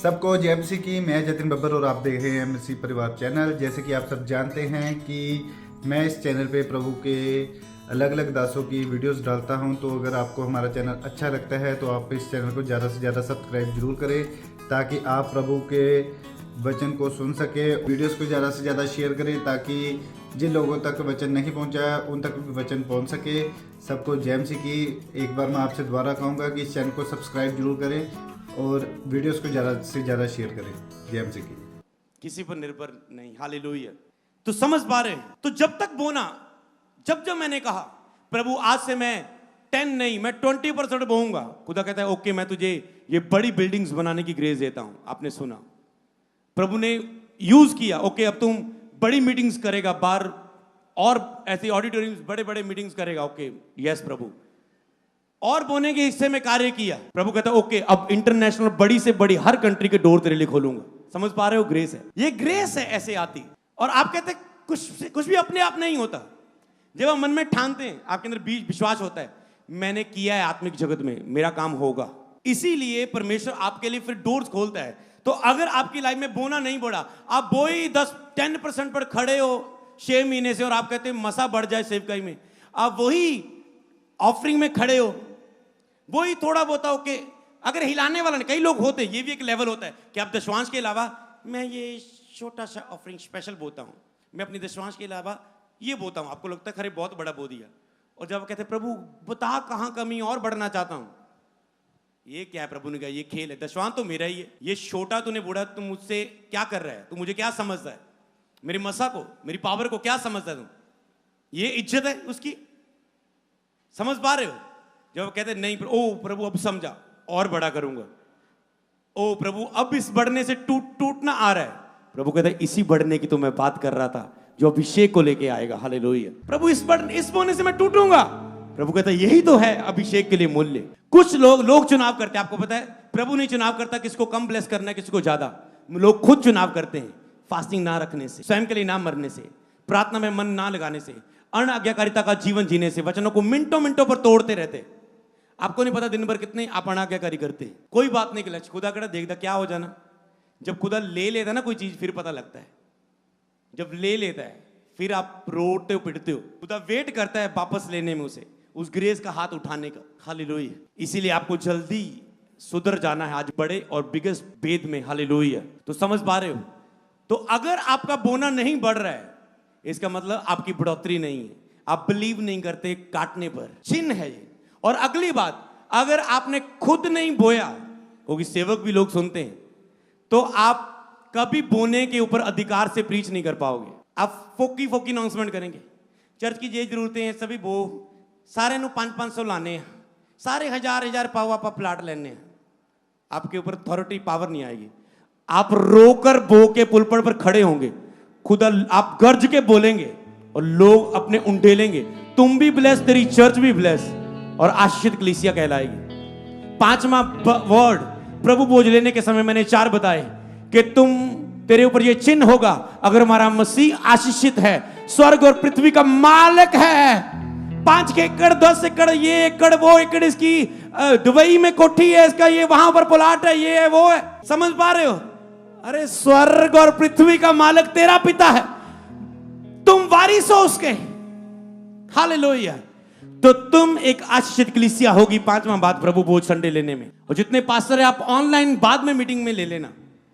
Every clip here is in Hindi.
सबको जय मसीह की। मैं जतिन बब्बर और आप देख रहे हैं मसीह परिवार चैनल। जैसे कि आप सब जानते हैं कि मैं इस चैनल पे प्रभु के अलग अलग दासों की वीडियोस डालता हूं, तो अगर आपको हमारा चैनल अच्छा लगता है तो आप इस चैनल को ज़्यादा से ज़्यादा सब्सक्राइब जरूर करें, ताकि आप प्रभु के वचन को सुन सके। वीडियोस को ज़्यादा से ज़्यादा शेयर करें, ताकि जिन लोगों तक वचन नहीं पहुंचा उन तक भी वचन पहुंच सके। सबको जय मसीह की। एक बार मैं आपसे दोबारा कहूँगा कि इस चैनल को सब्सक्राइब जरूर करें और वीडियोस को ज़्यादा से ज़्यादा शेयर करें। जय मसीह की। किसी पर निर्भर नहीं। हालेलुया। तो समझ पा रहे हैं? तो जब तक बोना, जब मैंने कहा प्रभु आज से मैं 10 नहीं मैं 20% बोऊंगा, खुदा कहता है ओके मैं तुझे ये बड़ी बिल्डिंग्स बनाने की ग्रेस देता हूं। आपने सुना, प्रभु ने यूज किया। ओके अब तुम बड़ी मीटिंग्स करेगा, बार और ऐसे ऑडिटोरियम्स बड़े बड़े मीटिंग्स करेगा। ओके यस प्रभु। और बोने के हिस्से में कार्य किया। प्रभु कहता है ओके अब इंटरनेशनल बड़ी से बड़ी हर कंट्री के डोर तेरे लिए खोलूंगा। समझ पा रहे हो? ग्रेस है, ये ग्रेस है, ऐसे आती। और आप कहते हैं कुछ भी अपने आप नहीं होता। जब आप मन में ठानते हैं, आपके अंदर बीज विश्वास होता है, मैंने किया है आत्मिक जगत में, मेरा काम होगा। इसीलिए परमेश्वर आपके लिए फिर डोर्स खोलता है। तो अगर आपकी लाइफ में बोना नहीं बढ़ा, आप बोई 10% पर खड़े हो 6 महीने से और आप कहते हैं मसा बढ़ जाए सेवकाई में, आप वही ऑफरिंग में खड़े हो, वही थोड़ा बहुत हो के अगर हिलाने वाला नहीं। कई लोग होते, ये भी एक लेवल होता है कि आप दशवांश के अलावा मैं ये छोटा सा ऑफरिंग स्पेशल बोता हूं, मैं अपनी दशवांश के अलावा ये बोता हूं। आपको लगता है खरे बहुत बड़ा बो दिया, और जब कहते प्रभु बता कहां कमी और बढ़ना चाहता हूं, ये क्या है? प्रभु ने कहा ये खेल है, दशवांश तो मेरा ही है, ये छोटा तूने बूढ़ा तुम मुझसे क्या कर रहा है, तू मुझे क्या समझता है, मेरी मसा को मेरी पावर को क्या समझता है तुम? ये इज्जत है उसकी। समझ पा रहे हो? जब कहते नहीं ओ प्रभु अब समझा और बड़ा करूंगा, ओ प्रभु अब इस बढ़ने से टूटना आ रहा है, प्रभु कहता है इसी बढ़ने की तो मैं बात कर रहा था जो अभिषेक को लेके आएगा। हालेलुया। प्रभु इस बढ़ने से मैं टूटूंगा। प्रभु कहता है यही तो है अभिषेक के लिए मूल्य। कुछ लोग चुनाव करते हैं, आपको पता है प्रभु नहीं चुनाव करता किसको कम ब्लेस करना है किसको ज्यादा। लोग खुद चुनाव करते हैं, फास्टिंग ना रखने से, स्वयं के लिए ना मरने से, प्रार्थना में मन ना लगाने से, अर्ण आज्ञाकारिता का जीवन जीने से, वचनों को मिनटों पर तोड़ते रहते। आपको नहीं पता दिन भर कितने आप अनाज्ञाकारी करते हैं। कोई बात नहीं कि खुदा कड़ा देखता क्या हो जाना। जब खुदा ले लेता ना कोई चीज फिर पता लगता है, जब ले लेता है फिर आप रोते हो पिटते हो। खुदा वेट करता है वापस लेने में उसे, उस ग्रेस का हाथ उठाने का। हालेलुया। इसीलिए आपको जल्दी सुधर जाना है आज बड़े और बिगेस्ट भेद में। हालेलुया। तो समझ पा रहे हो? तो अगर आपका बोना नहीं बढ़ रहा है, इसका मतलब आपकी बढ़ोतरी नहीं है, आप बिलीव नहीं करते काटने पर। चिन्ह है ये। और अगली बात, अगर आपने खुद नहीं बोया, क्योंकि सेवक भी लोग सुनते हैं, तो आप कभी बोने के ऊपर अधिकार से प्रीच नहीं कर पाओगे। आप फोकी अनाउंसमेंट करेंगे, चर्च की जे जरूरतें हैं सभी बो, सारे नु 500 लाने हैं, सारे हजार पावा पा प्लाट लेने हैं, आपके ऊपर अथॉरिटी पावर नहीं आएगी। आप रोकर बो के पुलपड़ पर खड़े होंगे, खुदा आप गर्ज के बोलेंगे और लोग अपने उंडेलेंगे। तुम भी ब्लेस, तेरी चर्च भी ब्लेस और आशीषित कलीसिया कहलाएगी। 5वां वर्ड प्रभु बोझ लेने के समय मैंने 4 बताए कि तेरे ऊपर ये चिन्ह होगा, अगर हमारा मसीह आशीषित है, स्वर्ग और पृथ्वी का मालिक है। 5 एकड़ 10 एकड़ ये एकड़ वो एकड़, इसकी दुबई में कोठी है, इसका ये वहां पर प्लॉट है, ये है वो है। समझ पा रहे हो? अरे स्वर्ग और पृथ्वी का मालिक तेरा पिता है, तुम वारिस हो उसके। हालेलुया। तो तुम एक आशीषित कलीसिया होगी। 5वां बात प्रभु बोझ संडे लेने में। और जितने पास्टर है आप ऑनलाइन बाद में मीटिंग में ले लेना,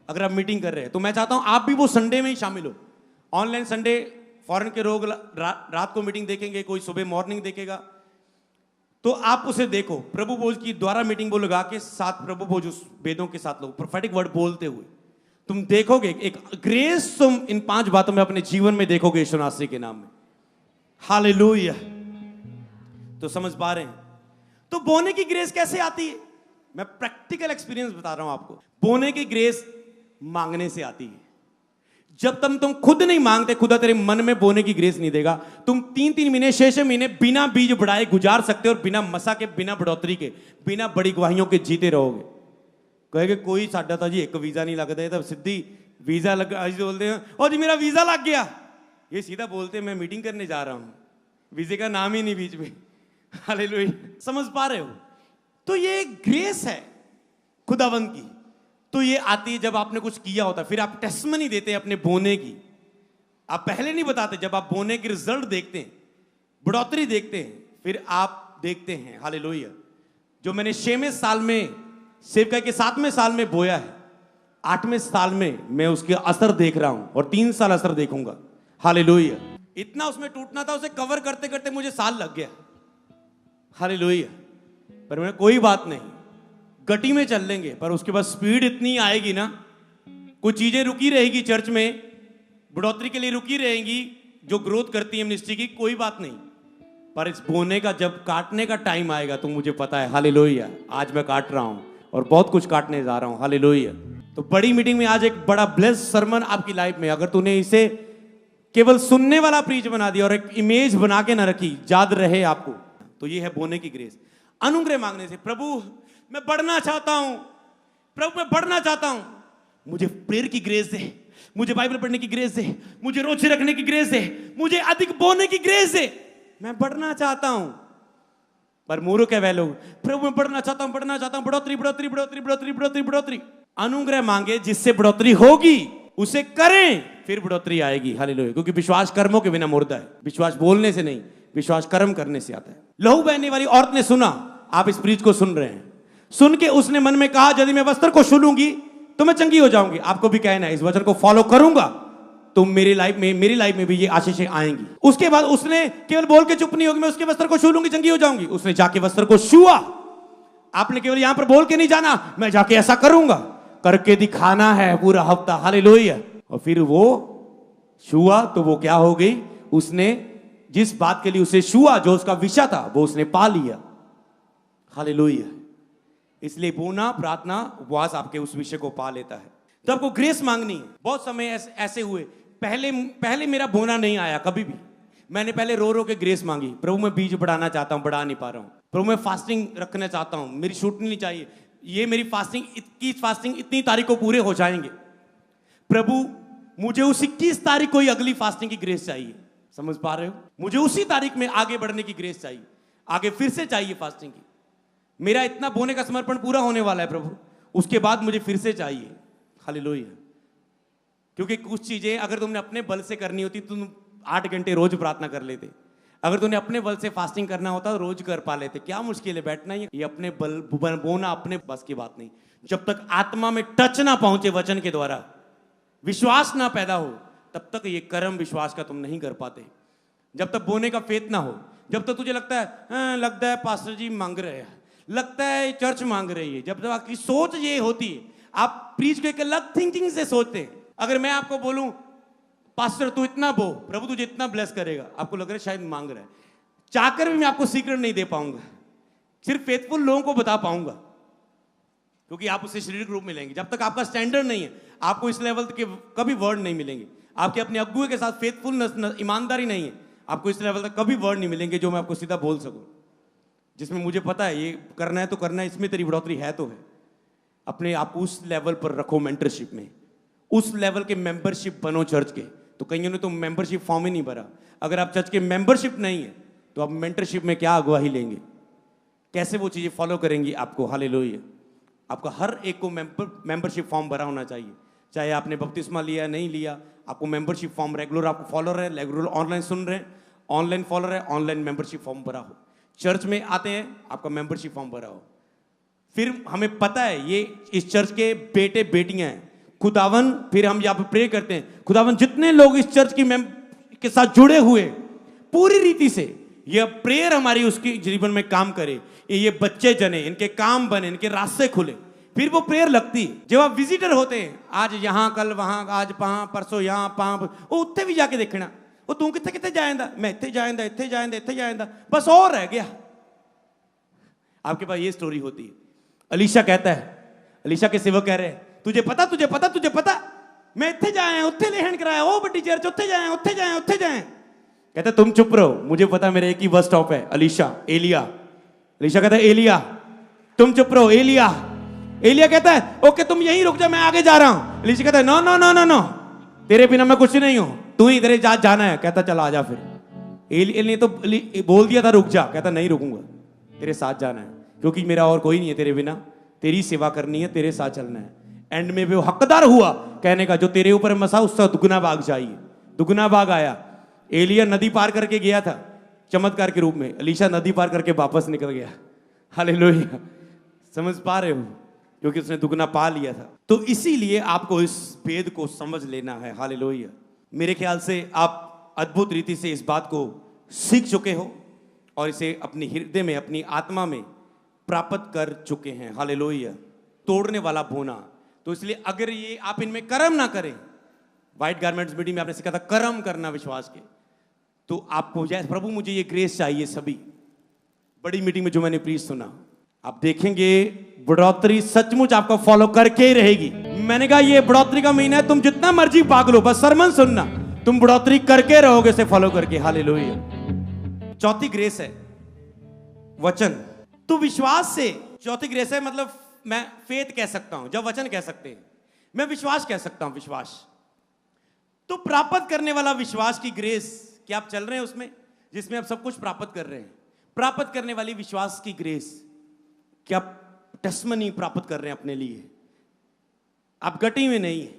अगर आप मीटिंग कर रहे हैं तो मैं चाहता हूं आप भी वो संडे में ही शामिल हो। ऑनलाइन संडे फॉरेन के लोग रात को मीटिंग देखेंगे, कोई सुबह मॉर्निंग देखेगा, तो आप उसे देखो। प्रभु बोझ की द्वारा मीटिंग वो लगा के साथ प्रभु बोझ उस वेदों के साथ लोग प्रोफेटिक वर्ड बोलते हुए तुम देखोगे एक ग्रेस, तुम इन 5 बातों में अपने जीवन में देखोगे यीशु मसीह के नाम में। हालेलुया। तो समझ पा रहे हैं? तो बोने की ग्रेस कैसे आती है? मैं प्रैक्टिकल एक्सपीरियंस बता रहा हूं आपको। बोने की ग्रेस मांगने से आती है। जब तुम खुद नहीं मांगते, खुदा तेरे मन में बोने की ग्रेस नहीं देगा। तुम 3 महीने 6 महीने बिना बीज बढ़ाए गुजार सकते हो, और बिना मसा के, बिना बढ़ोतरी के, बिना बड़ी गवाहियों के जीते रहोगे। कहेगे कोई साडा था जी एक वीजा नहीं लगता है, तब सीधी वीजा लग बोलते हैं और जी मेरा वीजा लग गया। ये सीधा बोलते मैं मीटिंग करने जा रहा हूं, वीजे का नाम ही नहीं बीच में। हालेलुया। समझ पा रहे हो? तो ये ग्रेस है खुदावंद की। तो ये आती है जब आपने कुछ किया होता है, फिर आप टेस्टमनी देते हैं अपने बोने की। आप पहले नहीं बताते, जब आप बोने के रिजल्ट देखते हैं, बढ़ोतरी देखते हैं, फिर आप देखते हैं। हालेलुया। जो मैंने 6वें साल में सेवकाई के 7वें साल में बोया है, 8वें साल में मैं उसके असर देख रहा हूं और 3 साल असर देखूंगा। हालेलुया। इतना उसमें टूटना था, उसे कवर करते करते मुझे साल लग गया। हालेलुया। पर मैं कोई बात नहीं, गति में चल लेंगे, पर उसके बाद स्पीड इतनी आएगी ना, कुछ चीजें रुकी रहेगी चर्च में, बढ़ोतरी के लिए रुकी रहेंगी जो ग्रोथ करती है मिनिस्ट्री की, कोई बात नहीं। पर इस बोने का जब काटने का टाइम आएगा तो मुझे पता है, हालेलुया, आज मैं काट रहा हूं और बहुत कुछ काटने जा रहा हूं। हालेलुया। तो बड़ी मीटिंग में आज एक बड़ा ब्लेस्ड सरमन आपकी लाइफ में, अगर तूने इसे केवल सुनने वाला प्रीच बना दिया और एक इमेज बना के ना रखी, याद रहे आपको, तो ये है बोने की ग्रेस। अनुग्रह मांगने से, प्रभु मैं बढ़ना चाहता हूं, प्रभु मैं बढ़ना चाहता हूं, मुझे प्रेयर की ग्रेस दे, मुझे बाइबल पढ़ने की ग्रेस दे, मुझे रोजे रखने की ग्रेस दे, मुझे अधिक बोने की ग्रेस दे, मैं बढ़ना चाहता हूं। पर मूर्ख है वह लोग, प्रभु मैं बढ़ना चाहता हूं, बढ़ना चाहता हूं, बढ़ोतरी बढ़ोतरी बढ़ोतरी बढ़ोतरी बढ़ोतरी बढ़ोतरी। अनुग्रह मांगे जिससे बढ़ोतरी होगी, उसे करें, फिर बढ़ोतरी आएगी। हालेलुया। क्योंकि विश्वास कर्मों के बिना मुर्दा है। विश्वास बोलने से नहीं, विश्वास कर्म करने से आता है। लहू बहने वाली औरत ने सुना, आप इस प्रीच को सुन रहे हैं, सुन के उसने मन में कहा, यदि मैं वस्त्र को छू लूंगी तो मैं चंगी हो जाऊंगी। आपको भी कहना है, इस वचन को फॉलो करूंगा तो मेरी लाइफ में भी ये आशीषें आएंगी। उसके बाद उसने केवल बोल के चुप नहीं होगी, मैं उसके वस्त्र को छू लूंगी चंगी हो जाऊंगी। उसने जाके वस्त्र को छुआ। आपने केवल यहां पर बोल के नहीं जाना, मैं जाके ऐसा करूंगा, करके दिखाना है पूरा हफ्ता। हालेलुया। और फिर वो छुआ तो वो क्या हो गई, उसने जिस बात के लिए उसे छुआ, जो उसका विषय था, वो उसने पा लिया। हालेलुया। इसलिए बोना, प्रार्थना, उपवास आपके उस विषय को पा लेता है। तो आपको ग्रेस मांगनी है। बहुत समय ऐसे हुए, पहले मेरा बोना नहीं आया कभी भी। मैंने पहले रो रो के ग्रेस मांगी, प्रभु मैं बीज बढ़ाना चाहता हूं, बढ़ा नहीं पा रहा हूं, प्रभु मैं फास्टिंग रखना चाहता हूं, मेरी छूटनी नहीं चाहिए, ये मेरी फास्टिंग इतनी तारीख को पूरे हो जाएंगे, प्रभु मुझे उस 21 तारीख को ही अगली फास्टिंग की ग्रेस चाहिए। समझ पा रहे हो? मुझे उसी तारीख में आगे बढ़ने की ग्रेस चाहिए, आगे फिर से चाहिए फास्टिंग की। मेरा इतना बोने का समर्पण पूरा होने वाला है प्रभु, उसके बाद मुझे फिर से चाहिए। हालेलुया। क्योंकि कुछ चीजें अगर तुमने अपने बल से करनी होती, तुम 8 घंटे रोज प्रार्थना कर लेते। अगर तुमने अपने बल से फास्टिंग करना होता तो रोज कर पा लेते। क्या मुश्किल है, बैठना ही। ये अपने बल बोना अपने बस की बात नहीं। जब तक आत्मा में टच ना पहुंचे वचन के द्वारा, विश्वास ना पैदा हो, तब तक ये कर्म विश्वास का तुम नहीं कर पाते। जब तक बोने का फेथ ना हो, जब तक तुझे लगता है पास्टर जी मांग रहे हैं, लगता है चर्च मांग रही है, जब तक आपकी सोच ये होती है, आप प्रीच को एक अलग थिंकिंग से सोचते हैं। अगर मैं आपको बोलूं पास्टर तू इतना बो, प्रभु तुझे इतना ब्लेस करेगा, आपको लग रहा है शायद मांग रहा है। चाहकर भी मैं आपको सीक्रेट नहीं दे पाऊंगा, सिर्फ फेथफुल लोगों को बता पाऊंगा, क्योंकि आप उससे शारीरिक रूप में लेंगे। जब तक आपका स्टैंडर्ड नहीं है, आपको इस लेवल के कभी वर्ड नहीं मिलेंगे। आपके अपने अगुए के साथ फेथफुलनेस, ईमानदारी नहीं है, आपको इस लेवल तक कभी वर्ड नहीं मिलेंगे जो मैं आपको सीधा बोल सकूं, जिसमें मुझे पता है ये करना है तो करना है, इसमें तेरी बढ़ोतरी है तो है। अपने आप उस लेवल पर रखो, मेंटरशिप में उस लेवल के मेंबरशिप बनो चर्च के। तो कईयों ने तो मेंबरशिप फॉर्म ही नहीं भरा। अगर आप चर्च के मेंबरशिप नहीं है तो आप मेंटरशिप में क्या अगुवाही लेंगे, कैसे वो चीजें फॉलो करेंगी आपको। हालेलुया। आपका हर एक को मेंबरशिप फॉर्म भरा होना चाहिए, चाहे आपने बपतिस्मा लिया नहीं लिया, आपको मेंबरशिप फॉर्म रेगुलर, आपको फॉलोअर है, रेगुलर ऑनलाइन सुन रहे हैं, ऑनलाइन फॉलोअर है, ऑनलाइन मेंबरशिप फॉर्म भरा हो, चर्च में आते हैं, आपका मेंबरशिप फॉर्म भरा हो। फिर हमें पता है ये इस चर्च के बेटे बेटियां हैं, खुदावन, फिर हम यहाँ पे प्रे करते हैं, खुदावन जितने लोग इस चर्च की के साथ जुड़े हुए पूरी रीति से, यह प्रेयर हमारी उसके जीवन में काम करे, ये बच्चे जने, इनके काम बने, इनके रास्ते खुले। फिर वो प्रेयर लगती है। जब आप विजिटर होते हैं, आज यहाँ कल वहां, आज वहां, परसों यहाँ वहां, वो उत्थे भी जाके देखना, वो तू कितने कितने जाएंदा, मैं इतने जाएंदा, इतने जाएंदा, इतने जाएंदा, बस और रह गया। आपके पास ये स्टोरी होती है। अलीशा कहता है, अलीशा के सेवक कह रहे हैं, तुझे पता तुझे पता तुझे पता, मैं इतने जाए उत्थे लेहन कराया, ओ बड़ी चर्च उत्थे जाए उत्थे जाए उत्थे जाए। कहता तुम चुप रहो, मुझे पता मेरा एक ही बस स्टॉप है, अलीशा, एलिया। अलीशा कहता है एलिया तुम चुप रहो, एलिया। एलिया कहता है ओके तुम यहीं रुक जा, मैं आगे जा रहा हूं। अलीशा कहता है no no no no no, तेरे बिना मैं कुछ नहीं हूं, तू ही तेरे जाना है। कहता चल आ जा। फिर एलिया ने तो बोल दिया था रुक जा, कहता नहीं रुकूंगा, तेरे साथ जाना है, क्योंकि मेरा और कोई नहीं है तेरे बिना, तेरी सेवा करनी है, तेरे साथ चलना है। एंड में भी वो हकदार हुआ कहने का, जो तेरे ऊपर मसा उसका दुगना भाग चाहिए। दुगना भाग आया। एलिया नदी पार करके गया था चमत्कार के रूप में, एलीशा नदी पार करके वापस निकल गया। हालेलुया। समझ पा रहे हो? क्योंकि उसने दुगना पा लिया था। तो इसीलिए आपको इस भेद को समझ लेना है। हालेलुया। मेरे ख्याल से आप अद्भुत रीति से इस बात को सीख चुके हो और इसे अपने हृदय में, अपनी आत्मा में प्राप्त कर चुके हैं। हालेलुया। तोड़ने वाला बोना। तो इसलिए अगर ये आप इनमें कर्म ना करें, व्हाइट गारमेंट्स मीटिंग में आपने सीखा था कर्म करना विश्वास के, तो आपको जैसे प्रभु मुझे ये ग्रेस चाहिए, सभी बड़ी मीटिंग में जो मैंने प्रीच सुना, आप देखेंगे बढ़ोतरी सचमुच आपको फॉलो करके ही रहेगी। मैंने कहा ये बढ़ोतरी का महीना है, तुम जितना मर्जी भाग लो, बस सरमन सुनना, तुम बढ़ोतरी करके रहोगे इसे फॉलो करके। हालेलुया। चौथी ग्रेस है वचन। तो विश्वास से चौथी ग्रेस है, मतलब मैं फेथ कह सकता हूं, जब वचन कह सकते हैं, मैं विश्वास कह सकता हूं। विश्वास तो प्राप्त करने वाला विश्वास की ग्रेस, क्या आप चल रहे हैं उसमें जिसमें आप सब कुछ प्राप्त कर रहे हैं? प्राप्त करने वाली विश्वास की ग्रेस, क्या आप टेस्टमनी प्राप्त कर रहे हैं अपने लिए? आप गटी में नहीं है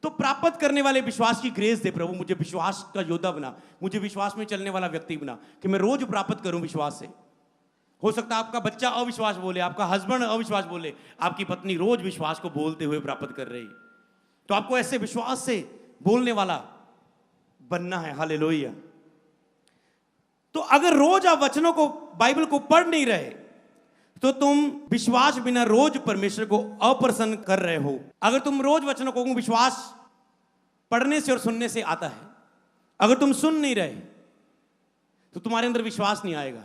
तो प्राप्त करने वाले विश्वास की ग्रेस दे प्रभु, मुझे विश्वास का योद्धा बना, मुझे विश्वास में चलने वाला व्यक्ति बना कि मैं रोज प्राप्त करूं विश्वास से। हो सकता है आपका बच्चा अविश्वास बोले, आपका हस्बैंड अविश्वास बोले, आपकी पत्नी रोज विश्वास को बोलते हुए प्राप्त कर रही, तो आपको ऐसे विश्वास से बोलने वाला बनना है। हालेलुया। तो अगर रोज आप वचनों को, बाइबल को पढ़ नहीं रहे तो तुम विश्वास बिना रोज परमेश्वर को अप्रसन्न कर रहे हो। अगर तुम रोज वचनों को, विश्वास पढ़ने से और सुनने से आता है, अगर तुम सुन नहीं रहे तो तुम्हारे अंदर विश्वास नहीं आएगा।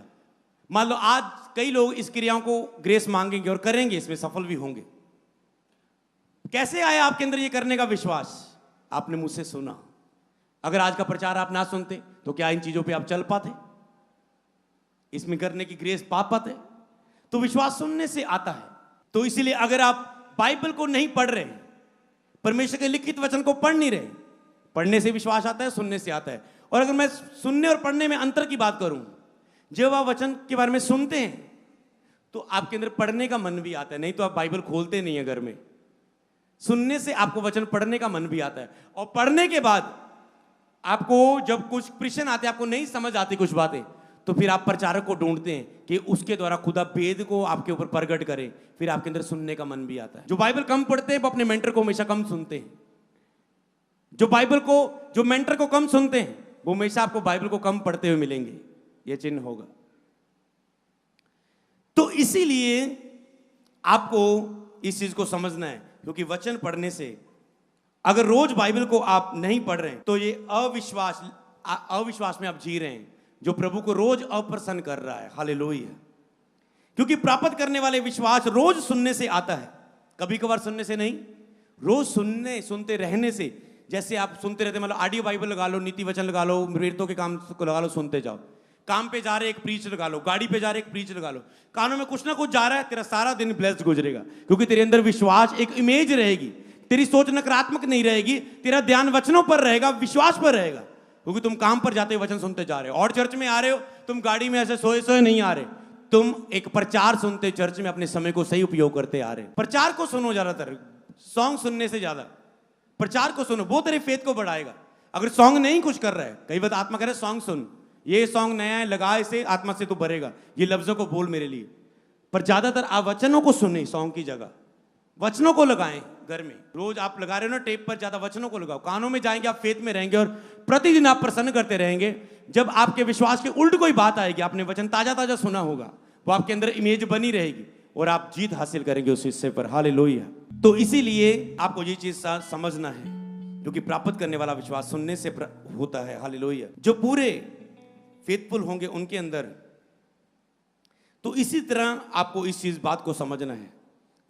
मान लो आज कई लोग इस क्रियाओं को ग्रेस मांगेंगे और करेंगे, इसमें सफल भी होंगे। कैसे आया आपके अंदर ये करने का विश्वास? आपने मुझसे सुना। अगर आज का प्रचार आप ना सुनते तो क्या इन चीजों पे आप चल पाते, इसमें करने की ग्रेस पा पाते? तो विश्वास सुनने से आता है। तो इसीलिए अगर आप बाइबल को नहीं पढ़ रहे, परमेश्वर के लिखित वचन को पढ़ नहीं रहे, पढ़ने से विश्वास आता है, सुनने से आता है। और अगर मैं सुनने और पढ़ने में अंतर की बात करूं, जब आप वचन के बारे में सुनते हैं तो आपके अंदर पढ़ने का मन भी आता है, नहीं तो आप बाइबल खोलते नहीं है घर में। सुनने से आपको वचन पढ़ने का मन भी आता है, और पढ़ने के बाद आपको जब कुछ प्रश्न आते हैं, आपको नहीं समझ आती कुछ बातें, तो फिर आप प्रचारक को ढूंढते हैं कि उसके द्वारा खुदा वेद को आपके ऊपर प्रकट करे। फिर आपके अंदर सुनने का मन भी आता है। जो बाइबल कम पढ़ते हैं वो अपने मेंटर को हमेशा कम सुनते हैं। जो मेंटर को कम सुनते हैं वो हमेशा आपको बाइबल को कम पढ़ते हुए मिलेंगे। यह चिन्ह होगा। तो इसीलिए आपको इस चीज को समझना है, क्योंकि वचन पढ़ने से, अगर रोज बाइबल को आप नहीं पढ़ रहे हैं तो ये अविश्वास में आप जी रहे हैं, जो प्रभु को रोज अप्रसन्न कर रहा है। हालेलुया। क्योंकि प्राप्त करने वाले विश्वास रोज सुनने से आता है, कभी कभार सुनने से नहीं, रोज सुनते रहने से। जैसे आप सुनते रहते, मतलब ऑडियो बाइबल लगा लो, नीति वचन लगा लो, प्रेरितों के काम को लगा लो, सुनते जाओ। काम पे जा रहे एक प्रीच लगा लो, गाड़ी पे जा रहे एक प्रीच लगा लो, कानों में कुछ ना कुछ जा रहा है, तेरा सारा दिन ब्लेस्ड गुजरेगा। क्योंकि तेरे अंदर विश्वास, एक इमेज रहेगी, तेरी सोच नकारात्मक नहीं रहेगी, तेरा ध्यान वचनों पर रहेगा, विश्वास पर रहेगा। क्योंकि तुम काम पर जाते हुए वचन सुनते जा रहे हो, और चर्च में आ रहे हो, तुम गाड़ी में ऐसे सोए सोए नहीं आ रहे, तुम एक प्रचार सुनते चर्च में अपने समय को सही उपयोग करते आ रहे। प्रचार को सुनो, ज्यादातर सॉन्ग सुनने से ज्यादा प्रचार को सुनो, वो तेरे फेथ को बढ़ाएगा। अगर सॉन्ग नहीं कुछ कर रहा है, कई बार आत्मा कह रहा है सॉन्ग सुन, ये सॉन्ग नया है, लगा इसे, आत्मा से तू भरेगा, ये लफ्जों को बोल मेरे लिए। पर ज्यादातर आप वचनों को सुने, सॉन्ग की जगह वचनों को लगाएं। घर में रोज आप लगा रहे हो ना टेप पर, ज्यादा वचनों को लगाओ। कानों में जाएंगे, आप फेथ में रहेंगे और प्रतिदिन आप प्रसन्न करते रहेंगे। जब आपके विश्वास के उल्ट कोई बात आएगी, आपने वचन ताजा ताजा सुना होगा, वो आपके अंदर इमेज बनी रहेगी और आप जीत हासिल करेंगे उस हिस्से पर। हालेलुया। तो इसीलिए आपको ये चीज समझना है, क्योंकि प्राप्त करने वाला विश्वास सुनने से होता है। हालेलुया। जो पूरे फेथफुल होंगे उनके अंदर, तो इसी तरह आपको इस बात को समझना है,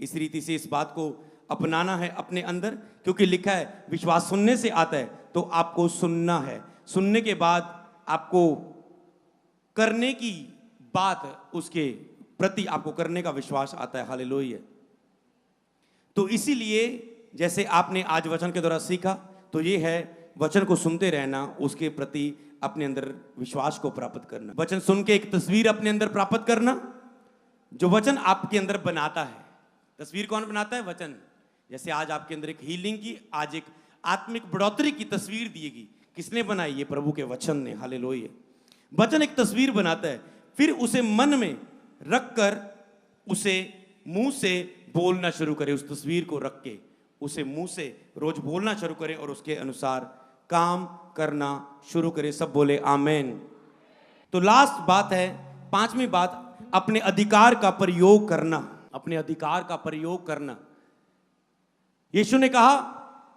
इस रीति से इस बात को अपनाना है अपने अंदर। क्योंकि लिखा है विश्वास सुनने से आता है, तो आपको सुनना है। सुनने के बाद आपको करने की बात, उसके प्रति आपको करने का विश्वास आता है। हालेलुया। तो इसीलिए जैसे आपने आज वचन के द्वारा सीखा, तो ये है वचन को सुनते रहना, उसके प्रति अपने अंदर विश्वास को प्राप्त करना। वचन सुन के एक तस्वीर अपने अंदर प्राप्त करना, जो वचन आपके अंदर बनाता है। तस्वीर कौन बनाता है? वचन। जैसे आज आपके अंदर एक हीलिंग की, आज एक आत्मिक बढ़ोतरी की तस्वीर दिएगी। किसने बनाई? ये प्रभु के वचन ने। हालेलुया। वचन एक तस्वीर बनाता है, फिर उसे मन में रखकर उसे मुंह से बोलना शुरू करे। उस तस्वीर को रख के उसे मुंह से रोज बोलना शुरू करे और उसके अनुसार काम करना शुरू करे। सब बोले आमेन। तो लास्ट बात है, 5वीं बात, अपने अधिकार का प्रयोग करना। अपने अधिकार का प्रयोग करना। यीशु ने कहा,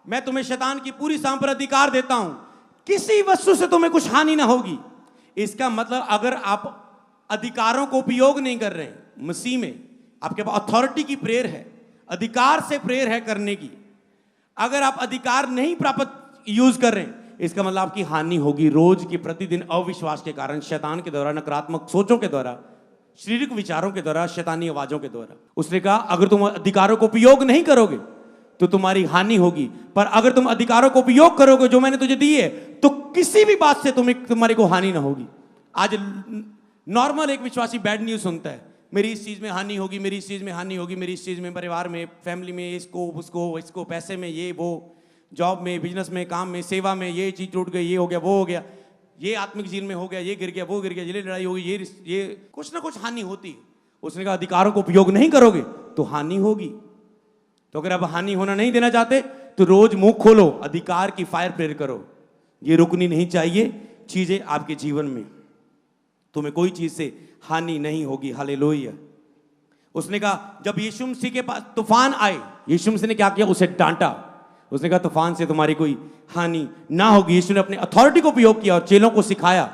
मैं तुम्हें शैतान की पूरी सांप पर अधिकार देता हूं, किसी वस्तु से तुम्हें कुछ हानि ना होगी। इसका मतलब अगर आप अधिकारों को उपयोग नहीं कर रहे हैं, मसीह में आपके पास अथॉरिटी की प्रेयर है, अधिकार से प्रेयर है करने की, अगर आप अधिकार नहीं प्राप्त यूज कर रहे हैं, इसका मतलब आपकी हानि होगी। रोज की प्रतिदिन अविश्वास के कारण, शैतान के द्वारा, नकारात्मक सोचों के द्वारा, शारीरिक विचारों के द्वारा, शैतानी आवाजों के द्वारा। उसने कहा अगर तुम अधिकारों को उपयोग नहीं करोगे तो तुम्हारी हानि होगी, पर अगर तुम अधिकारों को उपयोग करोगे जो मैंने तुझे दी है, तो किसी भी बात से तुम्हारी को हानि ना होगी। आज नॉर्मल एक विश्वासी बैड न्यूज सुनता है, मेरी इस चीज में हानि होगी, मेरी इस चीज में हानि होगी, मेरी इस चीज में, परिवार में, फैमिली में, इसको उसको, पैसे में, ये वो, जॉब में, बिजनेस में, काम में, सेवा में, ये चीज टूट गई, ये हो गया, वो हो गया, ये आत्मिक जीवन में हो गया, ये गिर गया, वो गिर गया, ये लड़ाई होगी, ये कुछ ना कुछ हानि होती है। उसने कहा अधिकारों को उपयोग नहीं करोगे तो हानि होगी। तो अगर आप हानि होना नहीं देना चाहते तो रोज मुंह खोलो, अधिकार की फायर प्रेयर करो। ये रुकनी नहीं चाहिए चीजें आपके जीवन में, तुम्हें कोई चीज से हानि नहीं होगी। हालेलुया। उसने कहा जब यीशु मसीह के पास तूफान आए, यीशु मसीह ने क्या किया? उसे डांटा। उसने कहा तूफान से तुम्हारी कोई हानि ना होगी। यीशु ने अपने अथॉरिटी को उपयोग किया और चेलों को सिखाया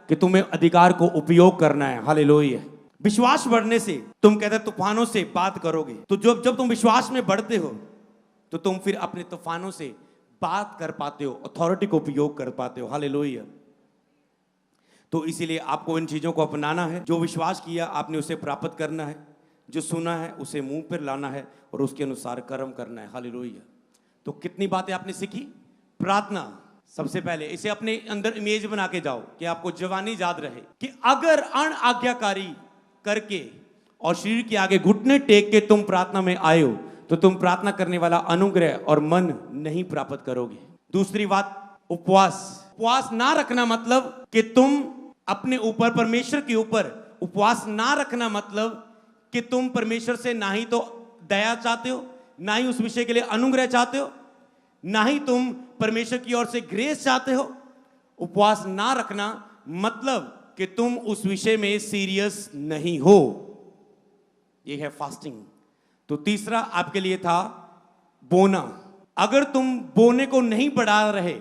कि तुम्हें अधिकार को उपयोग करना है। हालेलुया। विश्वास बढ़ने से तुम कहते तूफानों से बात करोगे, तो जब तुम विश्वास में बढ़ते हो तो तुम फिर अपने तूफानों से बात कर पाते हो, अथॉरिटी को उपयोग कर पाते हो। हालेलुया। तो इसीलिए आपको इन चीजों को अपनाना है। जो विश्वास किया आपने उसे प्राप्त करना है, जो सुना है उसे मुंह पर लाना है और उसके अनुसार कर्म करना है। हालेलुया। तो कितनी बातें आपने सीखी? प्रार्थना सबसे पहले, इसे अपने अंदर इमेज बना के जाओ कि आपको जवानी याद रहे कि अगर अनआज्ञाकारी करके और शरीर के आगे घुटने टेक के तुम प्रार्थना में आए हो तो तुम प्रार्थना करने वाला अनुग्रह और मन नहीं प्राप्त करोगे। दूसरी बात, उपवास ना रखना मतलब कि तुम अपने ऊपर, परमेश्वर के ऊपर उपवास ना रखना मतलब कि तुम परमेश्वर से ना ही तो दया चाहते हो, ना ही उस विषय के लिए अनुग्रह चाहते हो, ना ही तुम परमेश्वर की ओर से ग्रेस चाहते हो। उपवास ना रखना मतलब कि तुम उस विषय में सीरियस नहीं हो। यह है फास्टिंग। तो तीसरा आपके लिए था बोना। अगर तुम बोने को नहीं बढ़ा रहे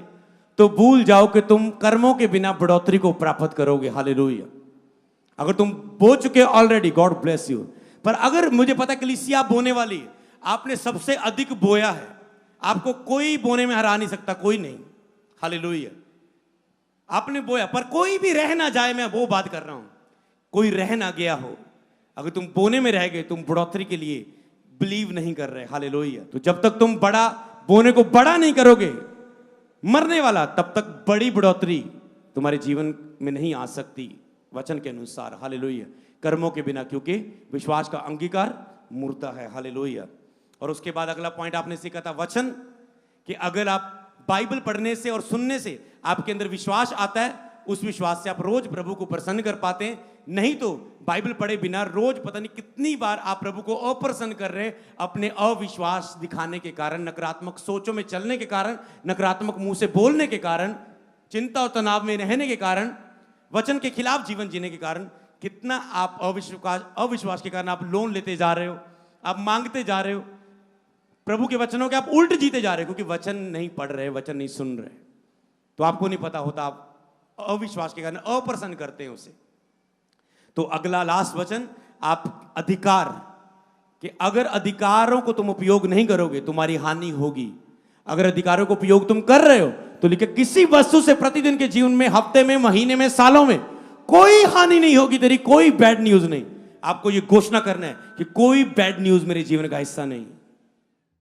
तो भूल जाओ कि तुम कर्मों के बिना बढ़ोतरी को प्राप्त करोगे। हालेलुया। अगर तुम बो चुके ऑलरेडी, गॉड ब्लेस यू, पर अगर मुझे पता कलीसिया बोने वाली है, आपने सबसे अधिक बोया है, आपको कोई बोने में हरा नहीं सकता, कोई नहीं। हालेलुया। आपने बोया, पर कोई भी रह ना जाए, मैं वो बात कर रहा हूं, कोई रह ना गया हो। अगर तुम बोने में रह गए, तुम बढ़ोतरी के लिए बिलीव नहीं कर रहे। हालेलुया। तो जब तक तुम बड़ा बोने को बड़ा नहीं करोगे, मरने वाला, तब तक बड़ी बढ़ोतरी तुम्हारे जीवन में नहीं आ सकती वचन के अनुसार। हालेलुया। कर्मों के बिना, क्योंकि विश्वास का अंगीकार मूर्ता है। हालेलुया। और उसके बाद अगला पॉइंट आपने सीखा था वचन, कि अगर आप बाइबल पढ़ने से और सुनने से आपके अंदर विश्वास आता है, उस विश्वास से आप रोज प्रभु को प्रसन्न कर पाते हैं। नहीं तो बाइबल पढ़े बिना रोज पता नहीं कितनी बार आप प्रभु को अप्रसन्न कर रहे हैं, अपने अविश्वास दिखाने के कारण, नकारात्मक सोचों में चलने के कारण, नकारात्मक मुंह से बोलने के कारण, चिंता और तनाव में रहने के कारण, वचन के खिलाफ जीवन जीने के कारण, कितना आप अविश्वास के कारण आप लोन लेते जा रहे हो, आप मांगते जा रहे हो, प्रभु के वचनों के आप उल्ट जीते जा रहे हो, क्योंकि वचन नहीं पढ़ रहे, वचन नहीं सुन रहे। तो आपको नहीं पता होता, आप अविश्वास के कारण अप्रसन्न करते हैं उसे। तो अगला लास्ट वचन, आप अधिकार, कि अगर अधिकारों को तुम उपयोग नहीं करोगे तुम्हारी हानि होगी। अगर अधिकारों को उपयोग तुम कर रहे हो तो लिखे किसी वस्तु से प्रतिदिन के जीवन में, हफ्ते में, महीने में, सालों में कोई हानि नहीं होगी तेरी, कोई बैड न्यूज नहीं। आपको यह घोषणा करना है कि कोई बैड न्यूज मेरे जीवन का हिस्सा नहीं।